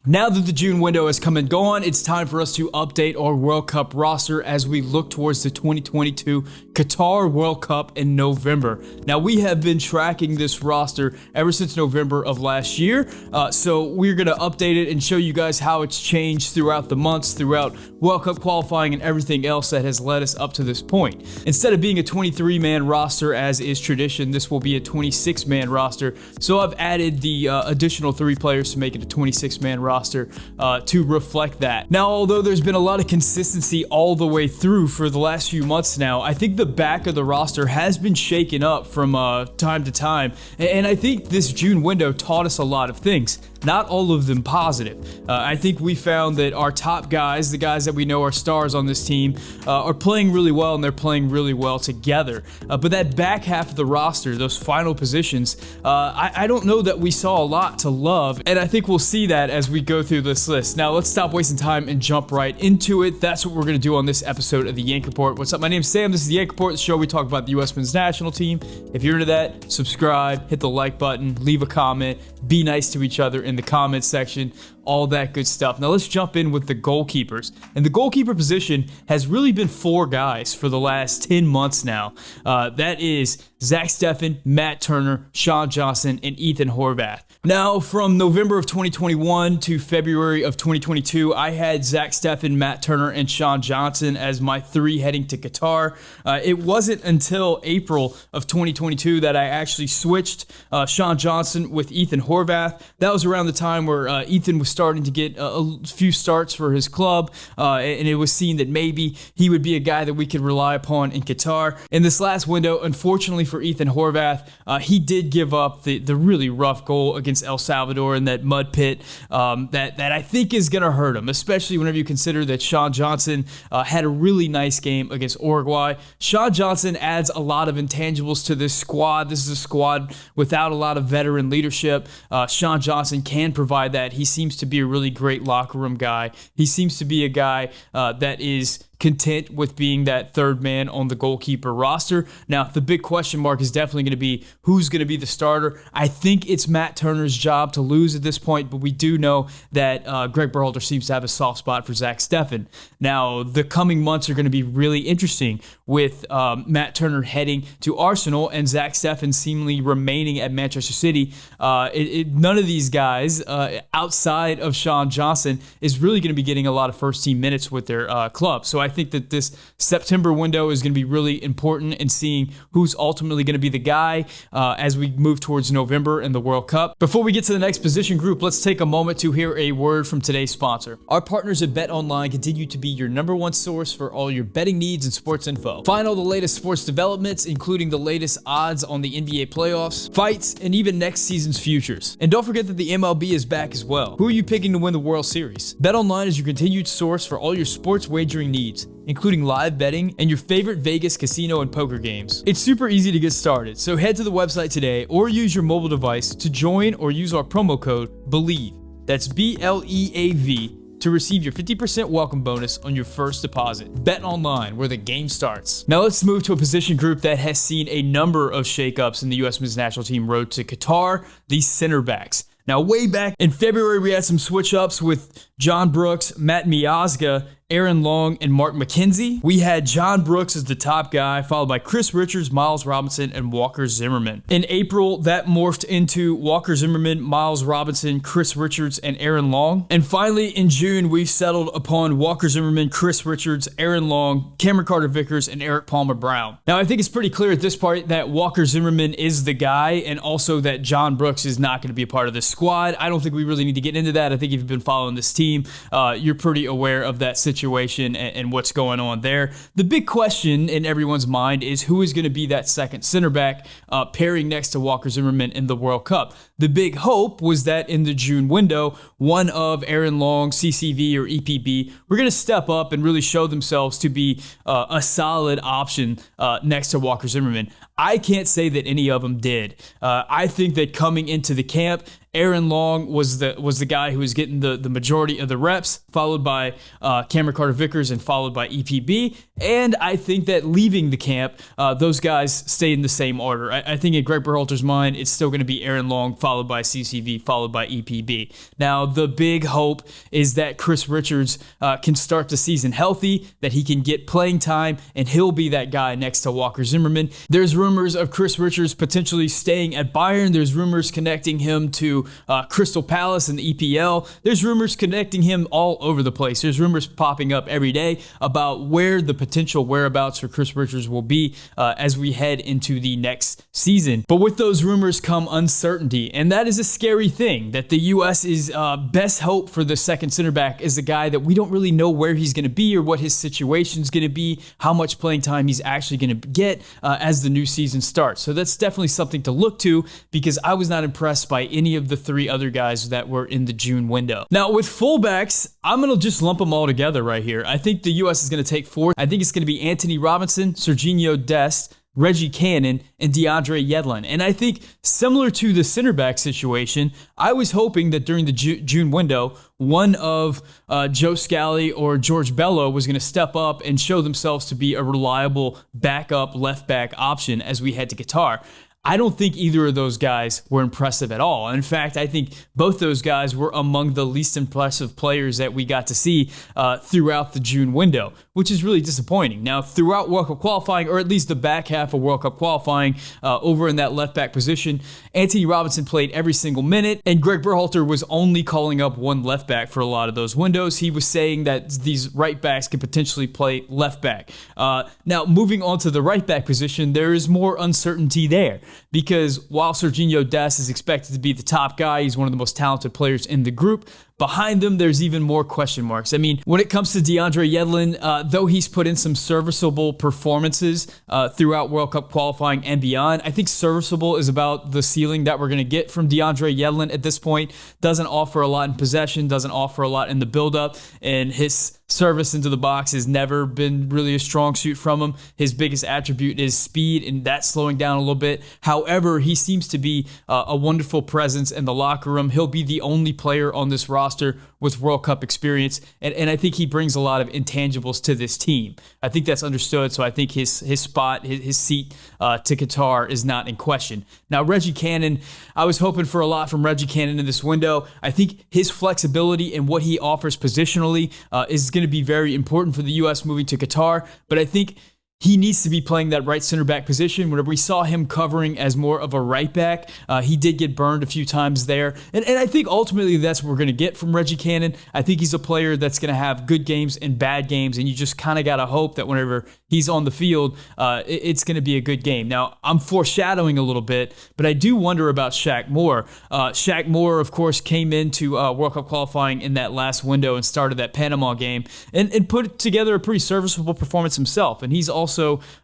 Now that the June window has come and gone, it's time for us to update our World Cup roster as we look towards the 2022 Qatar World Cup in November. Now, we have been tracking this roster ever since November of last year, so we're going to update it and show you guys how it's changed throughout the months, throughout World Cup qualifying and everything else that has led us up to this point. Instead of being a 23-man roster as is tradition, this will be a 26-man roster, so I've added the additional 3 players to make it a 26-man roster to reflect that. Now, although there's been a lot of consistency all the way through for the last few months now, I think the back of the roster has been shaken up from time to time, and I think this June window taught us a lot of things. Not all of them positive. I think we found that our top guys, the guys that we know are stars on this team, are playing really well, and they're playing really well together. But that back half of the roster, those final positions, I don't know that we saw a lot to love, and I think we'll see that as we go through this list. Now, let's stop wasting time and jump right into it. That's what we're going to do on this episode of the Yank Report. What's up? My name's Sam. This is the Yank Report, the show we talk about the U.S. men's national team. If you're into that, subscribe, hit the like button, leave a comment, be nice to each other in the comments section, all that good stuff. Now let's jump in with the goalkeepers. And the goalkeeper position has really been 4 guys for the last 10 months now. That is Zach Steffen, Matt Turner, Sean Johnson, and Ethan Horvath. Now, from November of 2021 to February of 2022, I had Zach Steffen, Matt Turner, and Sean Johnson as my 3 heading to Qatar. It wasn't until April of 2022 that I actually switched Sean Johnson with Ethan Horvath. That was around the time where Ethan was starting to get a few starts for his club, and it was seen that maybe he would be a guy that we could rely upon in Qatar. In this last window, unfortunately for Ethan Horvath, he did give up the really rough goal against El Salvador in that mud pit that I think is going to hurt him, especially whenever you consider that Sean Johnson had a really nice game against Uruguay. Sean Johnson adds a lot of intangibles to this squad. This is a squad without a lot of veteran leadership. Sean Johnson can provide that. He seems to be a really great locker room guy. He seems to be a guy that is content with being that 3rd man on the goalkeeper roster. Now, the big question mark is definitely going to be who's going to be the starter. I think it's Matt Turner's job to lose at this point, but we do know that Greg Berhalter seems to have a soft spot for Zach Steffen. Now, the coming months are going to be really interesting with Matt Turner heading to Arsenal and Zach Steffen seemingly remaining at Manchester City. None of these guys outside of Sean Johnson is really going to be getting a lot of first-team minutes with their club. So I think that this September window is going to be really important in seeing who's ultimately going to be the guy as we move towards November and the World Cup. Before we get to the next position group, let's take a moment to hear a word from today's sponsor. Our partners at BetOnline continue to be your #1 source for all your betting needs and sports info. Find all the latest sports developments, including the latest odds on the NBA playoffs, fights, and even next season's futures. And don't forget that the MLB is back as well. Who are you picking to win the World Series? BetOnline is your continued source for all your sports wagering needs, including live betting and your favorite Vegas casino and poker games. It's super easy to get started, so head to the website today or use your mobile device to join or use our promo code BELIEVE, that's BLEAV, to receive your 50% welcome bonus on your first deposit. Bet online, where the game starts. Now let's move to a position group that has seen a number of shakeups in the U.S. men's national team road to Qatar, the center backs. Now, way back in February, we had some switch-ups with John Brooks, Matt Miazga, Aaron Long, and Mark McKenzie. We had John Brooks as the top guy, followed by Chris Richards, Miles Robinson, and Walker Zimmerman. In April, that morphed into Walker Zimmerman, Miles Robinson, Chris Richards, and Aaron Long. And finally, in June, we settled upon Walker Zimmerman, Chris Richards, Aaron Long, Cameron Carter-Vickers, and Eric Palmer-Brown. Now, I think it's pretty clear at this point that Walker Zimmerman is the guy, and also that John Brooks is not going to be a part of this squad. I don't think we really need to get into that. I think if you've been following this team, you're pretty aware of that situation and what's going on there. The big question in everyone's mind is who is going to be that second center back pairing next to Walker Zimmerman in the World Cup. The big hope was that in the June window, one of Aaron Long, CCV, or EPB were going to step up and really show themselves to be a solid option next to Walker Zimmerman. I can't say that any of them did. I think that coming into the camp, Aaron Long was the guy who was getting the majority of the reps, followed by Cameron Carter-Vickers and followed by EPB. And I think that leaving the camp, those guys stayed in the same order. I think in Greg Berhalter's mind, it's still going to be Aaron Long, followed by CCV, followed by EPB. Now, the big hope is that Chris Richards can start the season healthy, that he can get playing time, and he'll be that guy next to Walker Zimmerman. There's rumors of Chris Richards potentially staying at Bayern. There's rumors connecting him to Crystal Palace in the EPL. There's rumors connecting him all over the place. There's rumors popping up every day about where the potential whereabouts for Chris Richards will be as we head into the next season. But with those rumors come uncertainty, and that is a scary thing, that the U.S.'s best hope for the second center back is a guy that we don't really know where he's going to be or what his situation is going to be, how much playing time he's actually going to get as the new season starts. So that's definitely something to look to, because I was not impressed by any of the three other guys that were in the June window. Now, with fullbacks, I'm going to just lump them all together right here. I think the U.S. is going to take four. I think it's going to be Anthony Robinson, Serginho Dest, Reggie Cannon, and DeAndre Yedlin. And I think similar to the center back situation, I was hoping that during the June window, one of Joe Scally or George Bello was going to step up and show themselves to be a reliable backup left back option as we head to Qatar. I don't think either of those guys were impressive at all. In fact, I think both those guys were among the least impressive players that we got to see throughout the June window, which is really disappointing. Now, throughout World Cup qualifying, or at least the back half of World Cup qualifying, over in that left back position, Anthony Robinson played every single minute, and Greg Berhalter was only calling up one left back for a lot of those windows. He was saying that these right backs could potentially play left back. Now, moving on to the right back position, there is more uncertainty there, because while Serginho Dest is expected to be the top guy, he's one of the most talented players in the group, behind them, there's even more question marks. I mean, when it comes to DeAndre Yedlin, though he's put in some serviceable performances throughout World Cup qualifying and beyond, I think serviceable is about the ceiling that we're going to get from DeAndre Yedlin at this point. Doesn't offer a lot in possession, doesn't offer a lot in the build-up, and his service into the box has never been really a strong suit from him. His biggest attribute is speed, and that's slowing down a little bit. However, he seems to be a wonderful presence in the locker room. He'll be the only player on this roster with World Cup experience, and I think he brings a lot of intangibles to this team. I think that's understood, so I think his spot, his seat to Qatar is not in question. Now, Reggie Cannon, I was hoping for a lot from Reggie Cannon in this window. I think his flexibility and what he offers positionally is going to be very important for the U.S. moving to Qatar, but I think he needs to be playing that right center back position. Whenever we saw him covering as more of a right back, he did get burned a few times there. And I think ultimately that's what we're going to get from Reggie Cannon. I think he's a player that's going to have good games and bad games, and you just kind of got to hope that whenever he's on the field, it's going to be a good game. Now, I'm foreshadowing a little bit, but I do wonder about Shaq Moore. Shaq Moore, of course, came into World Cup qualifying in that last window and started that Panama game and put together a pretty serviceable performance himself. And he's also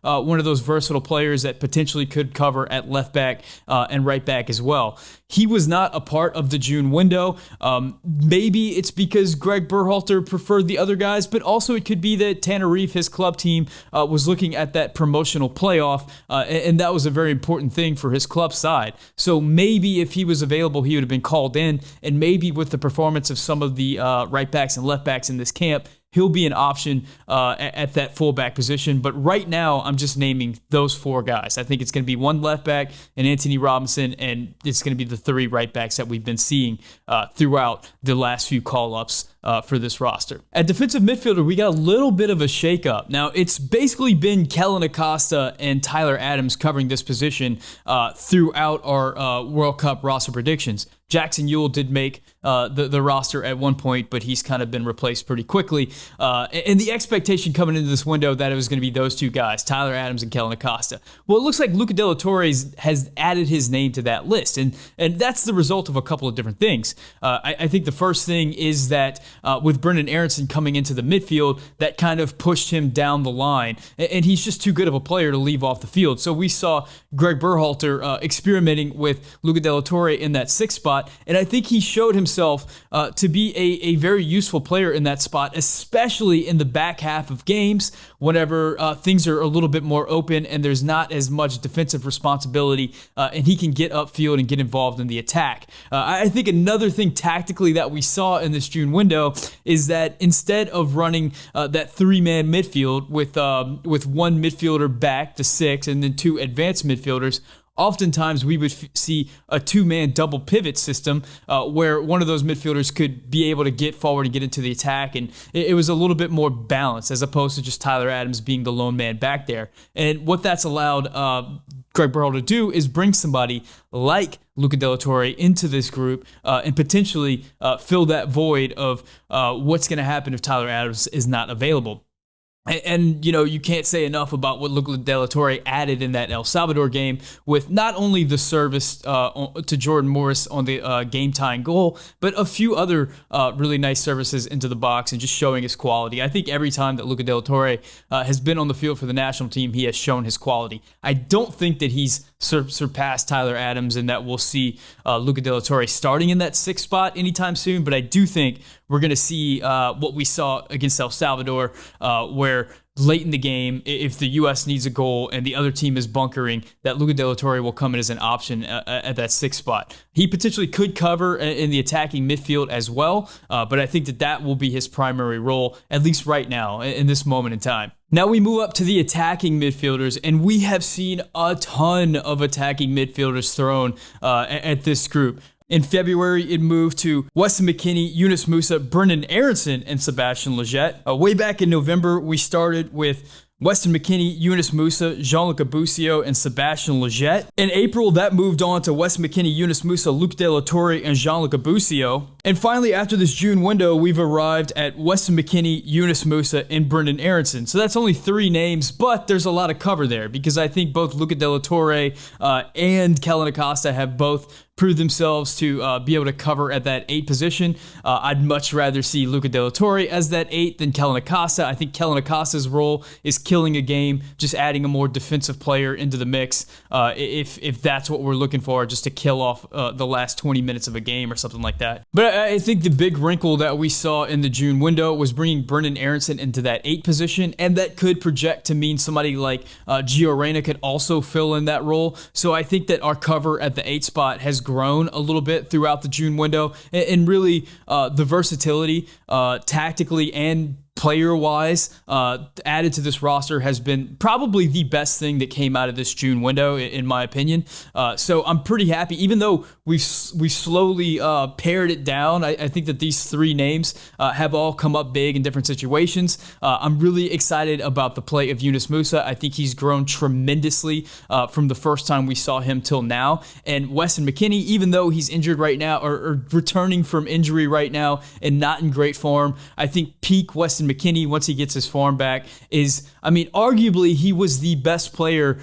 one of those versatile players that potentially could cover at left back and right back as well. He was not a part of the June window. Maybe it's because Greg Berhalter preferred the other guys, but also it could be that Tenerife, his club team, was looking at that promotional playoff, and that was a very important thing for his club side. So maybe if he was available, he would have been called in, and maybe with the performance of some of the right backs and left backs in this camp, he'll be an option at that fullback position. But right now, I'm just naming those four guys. I think it's going to be one left back and Anthony Robinson, and it's going to be the three right backs that we've been seeing throughout the last few call-ups for this roster. At defensive midfielder, we got a little bit of a shakeup. Now, it's basically been Kellen Acosta and Tyler Adams covering this position throughout our World Cup roster predictions. Jackson Ewell did make the roster at one point, but he's kind of been replaced pretty quickly. And the expectation coming into this window that it was going to be those two guys, Tyler Adams and Kellen Acosta. Well, it looks like Luca De La Torre has added his name to that list, and that's the result of a couple of different things. I think the first thing is that with Brendan Aronson coming into the midfield, that kind of pushed him down the line, and he's just too good of a player to leave off the field. So we saw Greg Berhalter experimenting with Luca De La Torre in that sixth spot, and I think he showed himself himself to be a very useful player in that spot, especially in the back half of games whenever things are a little bit more open and there's not as much defensive responsibility, and he can get upfield and get involved in the attack. I think another thing tactically that we saw in this June window is that instead of running that three-man midfield with one midfielder back to six and then two advanced midfielders, oftentimes we would see a two-man double pivot system where one of those midfielders could be able to get forward and get into the attack, and it was a little bit more balanced as opposed to just Tyler Adams being the lone man back there. And what that's allowed Greg Berhalter to do is bring somebody like Luca de la Torre into this group and potentially fill that void of what's going to happen if Tyler Adams is not available. And, you know, you can't say enough about what Luca de la Torre added in that El Salvador game with not only the service to Jordan Morris on the game-tying goal, but a few other really nice services into the box and just showing his quality. I think every time that Luca de la Torre has been on the field for the national team, he has shown his quality. I don't think that he's surpassed Tyler Adams and that we'll see Luca de la Torre starting in that sixth spot anytime soon, but I do think we're going to see what we saw against El Salvador, where late in the game, if the U.S. needs a goal and the other team is bunkering, that Luca de la Torre will come in as an option at that sixth spot. He potentially could cover in the attacking midfield as well, but I think that will be his primary role, at least right now, in this moment in time. Now we move up to the attacking midfielders, and we have seen a ton of attacking midfielders thrown at this group. In February, it moved to Weston McKennie, Yunus Musa, Brendan Aronson, and Sebastian Lletget. Way back in November, we started with Weston McKennie, Yunus Musa, Jean-Luc Abusio, and Sebastian Lletget. In April, that moved on to Weston McKennie, Yunus Musa, Luc de la Torre, and Jean-Luc Abusio. And finally, after this June window, we've arrived at Weston McKennie, Yunus Musa, and Brendan Aronson. So that's only 3 names, but there's a lot of cover there because I think both Luca de la Torre and Kellyn Acosta have both proved themselves to be able to cover at that 8 position. I'd much rather see Luca de la Torre as that 8 than Kellyn Acosta. I think Kellyn Acosta's role is killing a game, just adding a more defensive player into the mix, if that's what we're looking for, just to kill off the last 20 minutes of a game or something like that. But I think the big wrinkle that we saw in the June window was bringing Brendan Aronson into that 8 position, and that could project to mean somebody like Gio Reyna could also fill in that role. So I think that our cover at the 8 spot has grown a little bit throughout the June window, and really the versatility tactically and player-wise added to this roster has been probably the best thing that came out of this June window, in my opinion. So I'm pretty happy, even though we've slowly pared it down. I think that these 3 names have all come up big in different situations. I'm really excited about the play of Yunus Musa. I think he's grown tremendously from the first time we saw him till now. And Weston McKennie, even though he's injured right now or returning from injury right now and not in great form, I think peak Weston McKennie, once he gets his form back, is, I mean, arguably he was the best player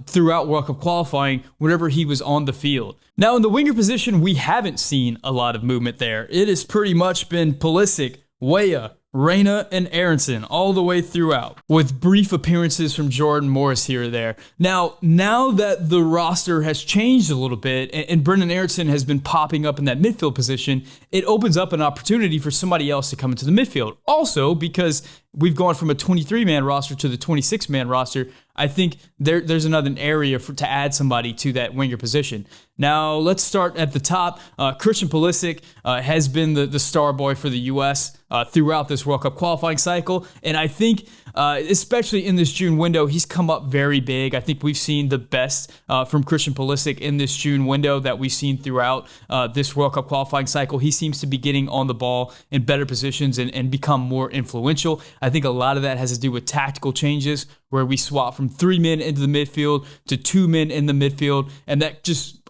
throughout World Cup qualifying whenever he was on the field. Now, in the winger position, we haven't seen a lot of movement there. It has pretty much been Pulisic, Weah, Reyna, and Aronson all the way throughout, with brief appearances from Jordan Morris here or there. Now that the roster has changed a little bit and Brendan Aronson has been popping up in that midfield position, it opens up an opportunity for somebody else to come into the midfield. Also, because we've gone from a 23-man roster to the 26-man roster, I think there's another area to add somebody to that winger position. Now, let's start at the top. Christian Pulisic has been the star boy for the U.S. Throughout this World Cup qualifying cycle, and I think especially in this June window, he's come up very big. I think we've seen the best from Christian Pulisic in this June window that we've seen throughout this World Cup qualifying cycle. He seems to be getting on the ball in better positions and become more influential. I think a lot of that has to do with tactical changes where we swap from 3 men into the midfield to 2 men in the midfield, and that just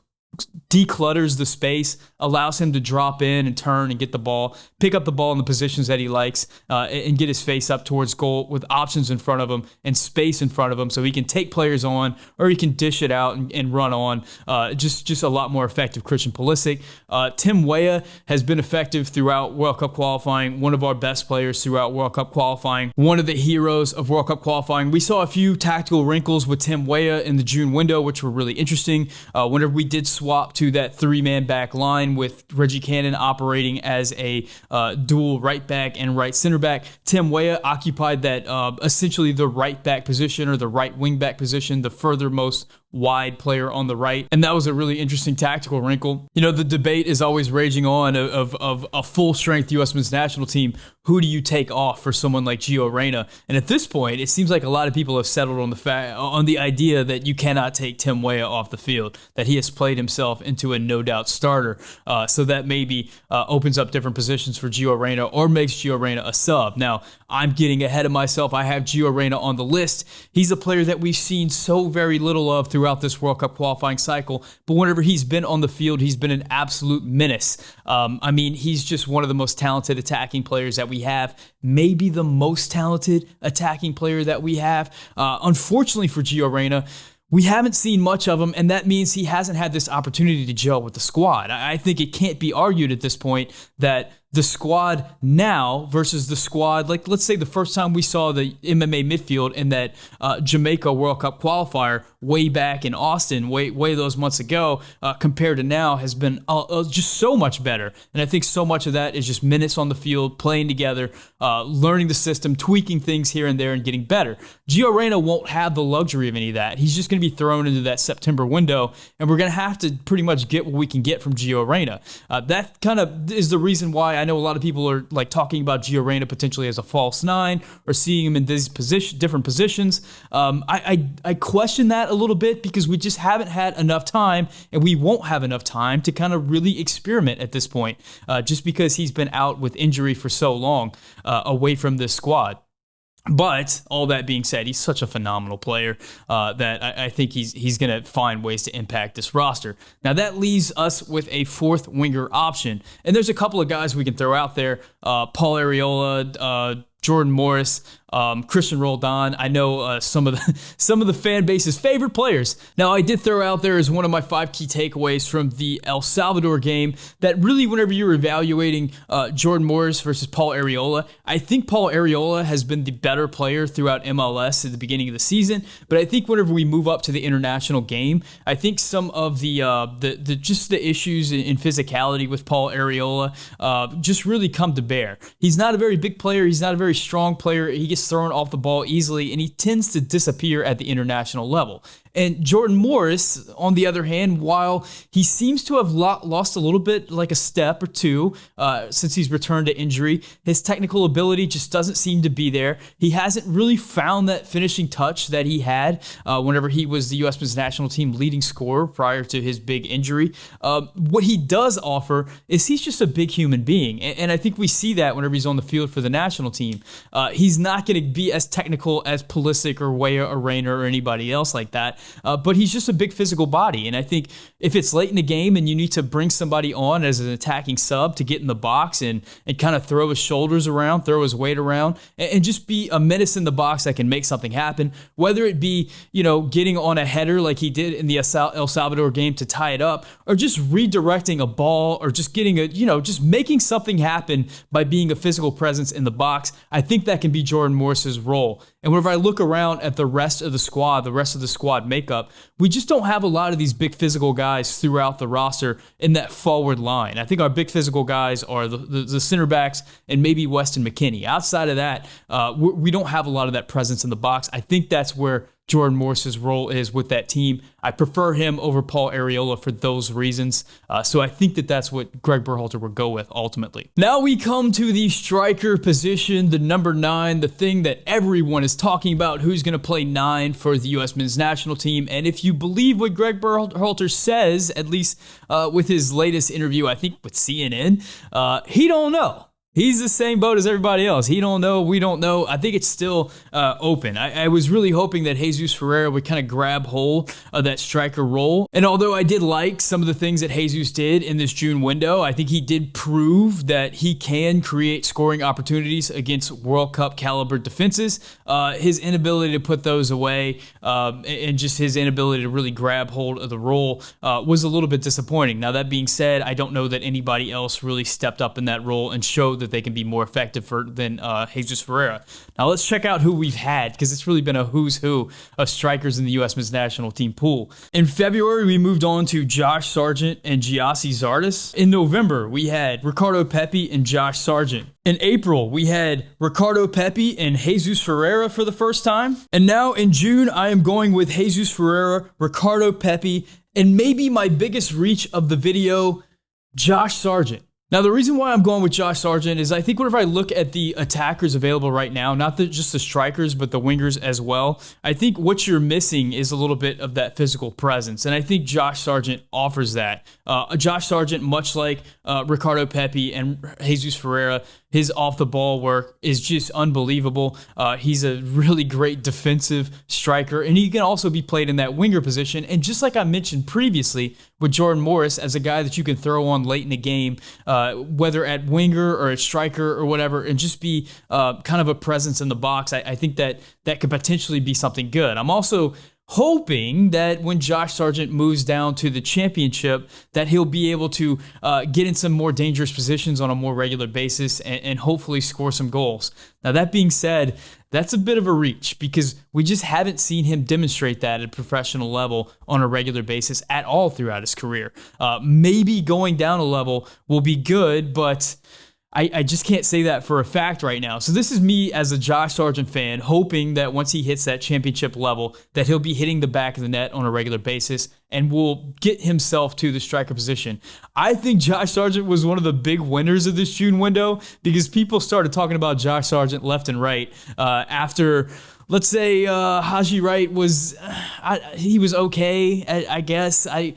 declutters the space, allows him to drop in and turn and get the ball, pick up the ball in the positions that he likes, and get his face up towards goal with options in front of him and space in front of him so he can take players on or he can dish it out and run on. Just a lot more effective Christian Pulisic. Tim Weah has been effective throughout World Cup qualifying, one of our best players throughout World Cup qualifying, one of the heroes of World Cup qualifying. We saw a few tactical wrinkles with Tim Weah in the June window, which were really interesting. Whenever we did swap swap to that three-man back line with Reggie Cannon operating as a dual right back and right center back. Tim Weah occupied that essentially the right back position or the right wing back position, the furthermost wide player on the right. And that was a really interesting tactical wrinkle. You know, the debate is always raging on of a full-strength U.S. men's national team. Who do you take off for someone like Gio Reyna? And at this point, it seems like a lot of people have settled on the idea that you cannot take Tim Weah off the field, that he has played himself into a no-doubt starter. So that maybe opens up different positions for Gio Reyna or makes Gio Reyna a sub. Now, I'm getting ahead of myself. I have Gio Reyna on the list. He's a player that we've seen so very little of throughout this World Cup qualifying cycle, but whenever he's been on the field, he's been an absolute menace. I mean, he's just one of the most talented attacking players that we have, maybe the most talented attacking player that we have. Unfortunately for Gio Reyna, we haven't seen much of him, and that means he hasn't had this opportunity to gel with the squad. I think it can't be argued at this point that the squad now versus the squad, like let's say the first time we saw the MMA midfield in that Jamaica World Cup qualifier way back in Austin, way those months ago, compared to now has been just so much better. And I think so much of that is just minutes on the field, playing together, learning the system, tweaking things here and there, and getting better. Gio Reyna won't have the luxury of any of that. He's just going to be thrown into that September window, and we're going to have to pretty much get what we can get from Gio Reyna. That kind of is the reason why I know a lot of people are like talking about Gio Reyna potentially as a false nine or seeing him in these different positions. I question that a little bit because we just haven't had enough time, and we won't have enough time to kind of really experiment at this point, just because he's been out with injury for so long away from this squad. But all that being said, he's such a phenomenal player that I think he's going to find ways to impact this roster. Now, that leaves us with a fourth winger option. And there's a couple of guys we can throw out there. Paul Arriola, Jordan Morris, Christian Roldan. I know some of the fan base's favorite players. Now, I did throw out there as one of my 5 key takeaways from the El Salvador game that really, whenever you're evaluating Jordan Morris versus Paul Arriola, I think Paul Arriola has been the better player throughout MLS at the beginning of the season. But I think whenever we move up to the international game, I think some of the issues in physicality with Paul Arriola just really come to bear. He's not a very big player. He's not a very strong player. He gets thrown off the ball easily, and he tends to disappear at the international level. And Jordan Morris, on the other hand, while he seems to have lost a little bit, like a step or two, since he's returned to injury, his technical ability just doesn't seem to be there. He hasn't really found that finishing touch that he had whenever he was the U.S. men's national team leading scorer prior to his big injury. What he does offer is he's just a big human being, and I think we see that whenever he's on the field for the national team. He's not going to be as technical as Pulisic or Weah or Reyna or anybody else like that. But he's just a big physical body. And I think if it's late in the game and you need to bring somebody on as an attacking sub to get in the box and kind of throw his shoulders around, throw his weight around, and just be a menace in the box that can make something happen, whether it be, getting on a header like he did in the El Salvador game to tie it up, or just redirecting a ball, or just getting just making something happen by being a physical presence in the box, I think that can be Jordan Morris's role. And whenever I look around at the rest of the squad makeup, we just don't have a lot of these big physical guys throughout the roster in that forward line. I think our big physical guys are the center backs and maybe Weston McKennie. Outside of that, we don't have a lot of that presence in the box. I think that's where Jordan Morris's role is with that team. I prefer him over Paul Arriola for those reasons. So I think that's what Greg Berhalter would go with ultimately. Now we come to the striker position, the number 9, the thing that everyone is talking about, who's going to play 9 for the U.S. men's national team. And if you believe what Greg Berhalter says, at least with his latest interview, I think with CNN, he don't know. He's the same boat as everybody else. He don't know. We don't know. I think it's still open. I was really hoping that Jesus Ferreira would kind of grab hold of that striker role. And although I did like some of the things that Jesus did in this June window, I think he did prove that he can create scoring opportunities against World Cup caliber defenses. His inability to put those away and just his inability to really grab hold of the role was a little bit disappointing. Now, that being said, I don't know that anybody else really stepped up in that role and showed that they can be more effective than Jesus Ferreira. Now let's check out who we've had, because it's really been a who's who of strikers in the U.S. men's national team pool. In February, we moved on to Josh Sargent and Giassi Zardes. In November, we had Ricardo Pepi and Josh Sargent. In April, we had Ricardo Pepi and Jesus Ferreira for the first time. And now in June, I am going with Jesus Ferreira, Ricardo Pepi, and maybe my biggest reach of the video, Josh Sargent. Now, the reason why I'm going with Josh Sargent is I think whenever I look at the attackers available right now, not just the strikers, but the wingers as well, I think what you're missing is a little bit of that physical presence. And I think Josh Sargent offers that. Josh Sargent, much like Ricardo Pepi and Jesus Ferreira, his off-the-ball work is just unbelievable. He's a really great defensive striker, and he can also be played in that winger position. And just like I mentioned previously with Jordan Morris, as a guy that you can throw on late in the game, whether at winger or at striker or whatever, and just be kind of a presence in the box, I think that could potentially be something good. I'm also hoping that when Josh Sargent moves down to the championship, that he'll be able to get in some more dangerous positions on a more regular basis and hopefully score some goals. Now, that being said, that's a bit of a reach because we just haven't seen him demonstrate that at a professional level on a regular basis at all throughout his career. Maybe going down a level will be good, but I just can't say that for a fact right now. So this is me as a Josh Sargent fan, hoping that once he hits that championship level, that he'll be hitting the back of the net on a regular basis and will get himself to the striker position. I think Josh Sargent was one of the big winners of this June window because people started talking about Josh Sargent left and right after, let's say, Haji Wright was, he was okay, I guess. I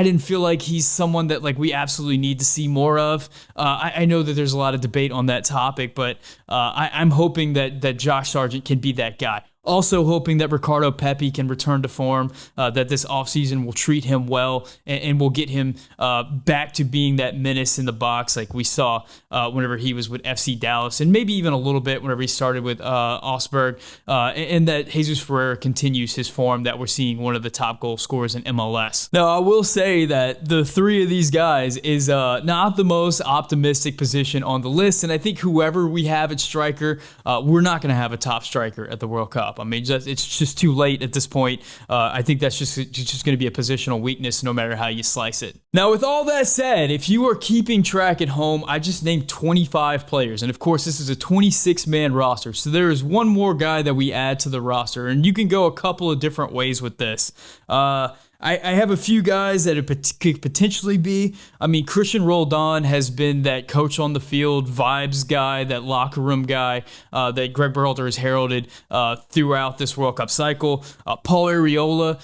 didn't feel like he's someone that we absolutely need to see more of. I know that there's a lot of debate on that topic, but I'm hoping that Josh Sargent can be that guy. Also hoping that Ricardo Pepi can return to form, that this offseason will treat him well and will get him back to being that menace in the box like we saw whenever he was with FC Dallas, and maybe even a little bit whenever he started with Augsburg, and that Jesus Ferreira continues his form that we're seeing one of the top goal scorers in MLS. Now, I will say that the three of these guys is not the most optimistic position on the list, and I think whoever we have at striker, we're not going to have a top striker at the World Cup. I mean, it's just too late at this point. I think that's just going to be a positional weakness no matter how you slice it. Now, with all that said, if you are keeping track at home, I just named 25 players. And of course, this is a 26-man roster. So there is one more guy that we add to the roster. And you can go a couple of different ways with this. I have a few guys that it could potentially be. I mean, Christian Roldan has been that coach on the field, vibes guy, that locker room guy that Greg Berhalter has heralded throughout this World Cup cycle. Paul Arriola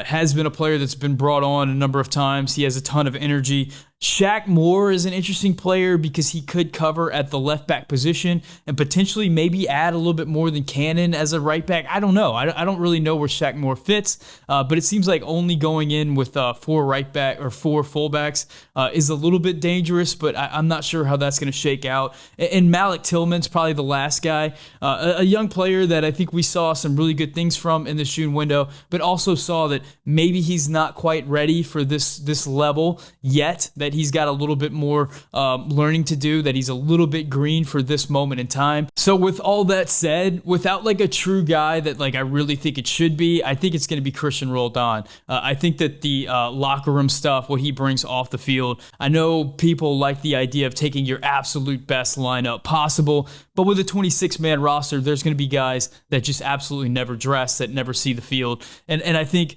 has been a player that's been brought on a number of times. He has a ton of energy. Shaq Moore is an interesting player because he could cover at the left back position and potentially maybe add a little bit more than Cannon as a right back. I don't know. I don't really know where Shaq Moore fits, but it seems like only going in with four right back or four fullbacks is a little bit dangerous, but I'm not sure how that's going to shake out. And Malik Tillman's probably the last guy, a young player that I think we saw some really good things from in this June window, but also saw that maybe he's not quite ready for this level yet, that he's got a little bit more learning to do, that he's a little bit green for this moment in time. So with all that said, without a true guy that I really think it should be, I think it's going to be Christian Roldan. I think that the locker room stuff, what he brings off the field, I know people like the idea of taking your absolute best lineup possible, but with a 26-man roster, there's going to be guys that just absolutely never dress, that never see the field. And I think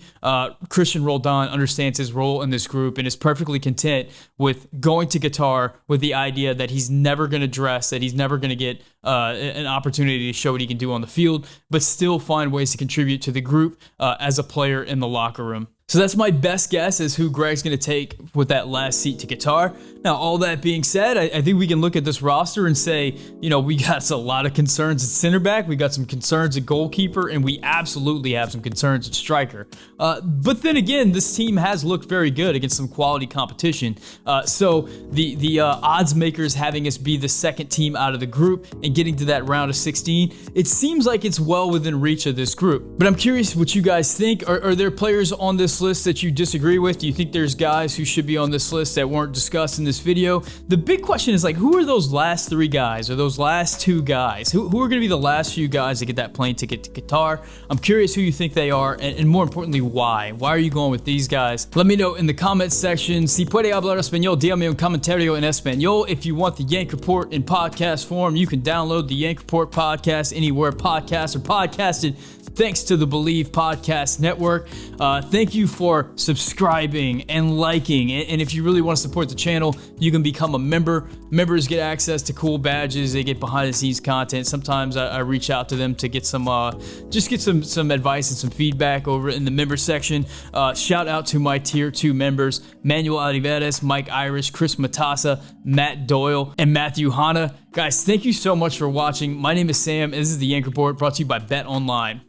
Christian Roldan understands his role in this group and is perfectly content with going to Qatar with the idea that he's never going to dress, that he's never going to get an opportunity to show what he can do on the field, but still find ways to contribute to the group as a player in the locker room. So that's my best guess as who Greg's going to take with that last seat to Qatar. Now, all that being said, I think we can look at this roster and say, we got a lot of concerns at center back, we got some concerns at goalkeeper, and we absolutely have some concerns at striker. But then again, this team has looked very good against some quality competition. So the odds makers having us be the second team out of the group and getting to that round of 16, it seems like it's well within reach of this group. But I'm curious what you guys think. Are there players on this list that you disagree with? Do you think there's guys who should be on this list that weren't discussed in this video? The big question is, like, who are those last 3 guys or those last 2 guys? Who are going to be the last few guys to get that plane ticket to Qatar? I'm curious who you think they are, and more importantly, why? Why are you going with these guys? Let me know in the comments section. Si puede hablar español, dígame un comentario en español. If you want the Yank Report in podcast form, you can download the Yank Report podcast anywhere podcasts are podcasted. Thanks to the Believe Podcast Network. Thank you for subscribing and liking. And if you really want to support the channel, you can become a member. Members get access to cool badges. They get behind the scenes content. Sometimes I reach out to them to get some, just get some advice and some feedback over in the member section. Shout out to my tier 2 members, Manuel Olivares, Mike Irish, Chris Matassa, Matt Doyle, and Matthew Hanna. Guys, thank you so much for watching. My name is Sam, and this is the Yank Report brought to you by Bet Online.